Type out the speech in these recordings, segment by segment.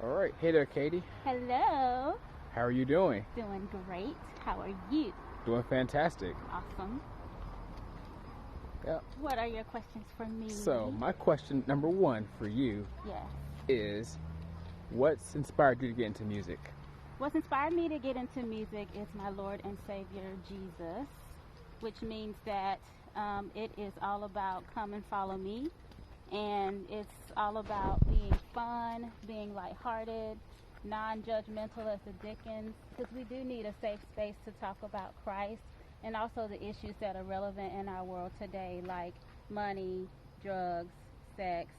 All right. Hey there, Katie. Hello. How are you doing? Doing great. How are you? Doing fantastic. Awesome. Yeah. What are your questions for me? So, my question number one for you Yes. is what's inspired you to get into music? What's inspired me to get into music is my Lord and Savior Jesus, which means that it is all about come and follow me. And it's all about being fun, being lighthearted, non-judgmental as the Dickens, because we do need a safe space to talk about Christ and also the issues that are relevant in our world today, like money, drugs, sex,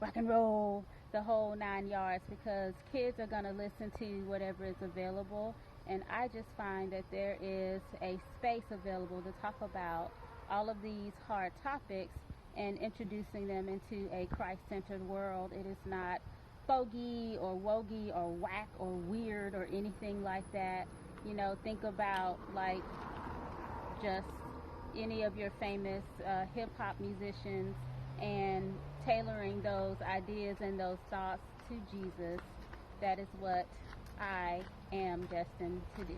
rock and roll, the whole 9 yards, because kids are going to listen to whatever is available. And I just find that there is a space available to talk about all of these hard topics and introducing them into a Christ-centered world. It is not fogey or wogey or whack or weird or anything like that. You know, think about like just any of your famous hip-hop musicians and tailoring those ideas and those thoughts to Jesus. That is what I am destined to do.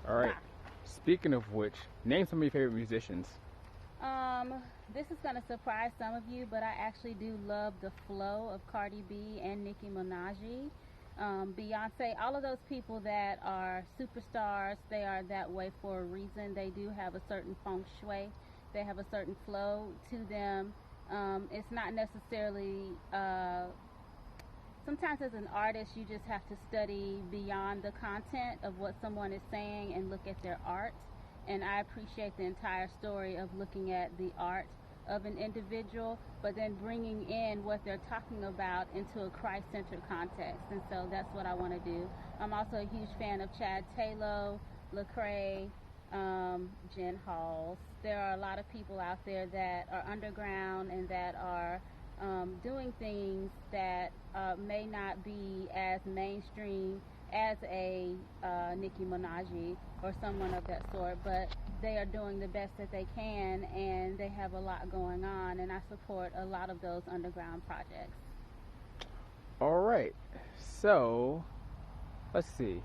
All right. Speaking of which, name some of your favorite musicians. This is going to surprise some of you, but I actually do love the flow of Cardi B and Nicki Minaj, Beyonce, all of those people that are superstars. They are that way for a reason. They do have a certain feng shui. They have a certain flow to them. It's not necessarily, sometimes as an artist, you just have to study beyond the content of what someone is saying and look at their art. And I appreciate the entire story of looking at the art of an individual, but then bringing in what they're talking about into a Christ-centered context. And so that's what I want to do. I'm also a huge fan of Chad Taylor, Lecrae, Jen Halls. There are a lot of people out there that are underground and that are doing things that may not be as mainstream as a Nicki Minaj or someone of that sort, but they are doing the best that they can, and they have a lot going on, and I support a lot of those underground projects. All right. So, let's see.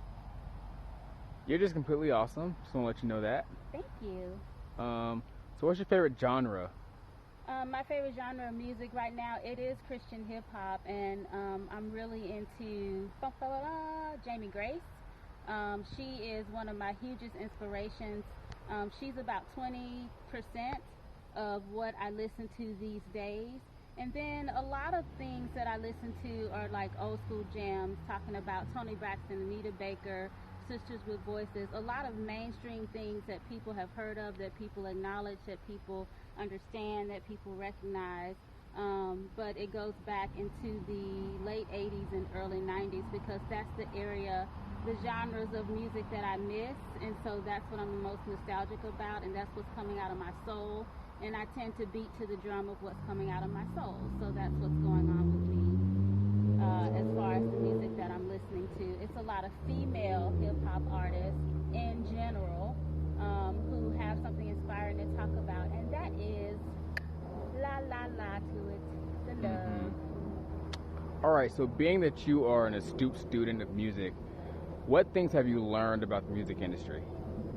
You're just completely awesome. Just want to let you know that. Thank you. So what's your favorite genre? My favorite genre of music right now, it is Christian hip hop, and I'm really into Jamie Grace. She is one of my hugest inspirations. She's about 20% of what I listen to these days. And then a lot of things that I listen to are like old school jams, talking about Toni Braxton, Anita Baker, Sisters with Voices, a lot of mainstream things that people have heard of, that people acknowledge, that people understand, that people recognize. But it goes back into the late 80s and early 90s, because that's the area, the genres of music that I miss, and so that's what I'm the most nostalgic about, and that's what's coming out of my soul, and I tend to beat to the drum of what's coming out of my soul. So that's what's going on with me as far as the music that I'm listening to. It's a lot of female hip-hop artists in general who have something inspiring to talk about, and that is la la la to it, the love. All right, so being that you are an astute student of music, what things have you learned about the music industry?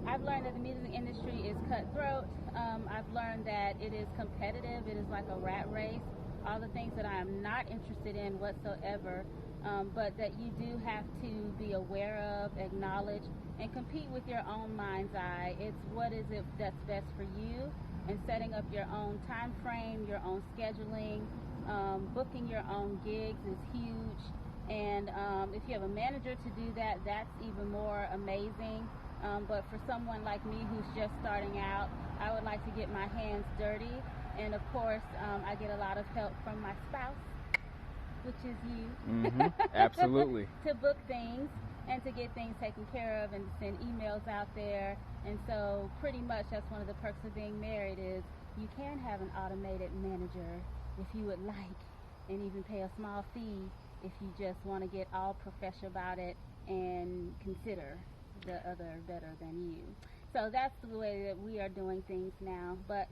I've learned that the music industry is cutthroat. I've learned that it is competitive. It is like a rat race. All the things that I am not interested in whatsoever, but that you do have to be aware of, acknowledge, and compete with your own mind's eye. It's what is it that's best for you, and setting up your own time frame, your own scheduling, booking your own gigs is huge. And if you have a manager to do that, that's even more amazing. But for someone like me who's just starting out, I would like to get my hands dirty. And of course, I get a lot of help from my spouse, which is you. Absolutely. To book things and to get things taken care of and to send emails out there. And so pretty much that's one of the perks of being married, is you can have an automated manager if you would like, and even pay a small fee if you just want to get all professional about it and consider the other better than you. So that's the way that we are doing things now. But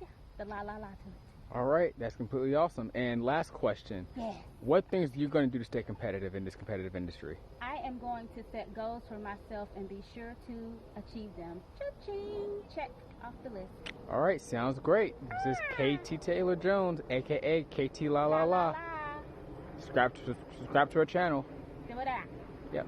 yeah, the la la la to it. All right, that's completely awesome. And last question. Yes. What things are you going to do to stay competitive in this competitive industry? I am going to set goals for myself and be sure to achieve them. Cha-ching! Check off the list. All right, sounds great. This is KT Taylor Jones, aka KT La La La. Subscribe to our channel. Do it. Yep.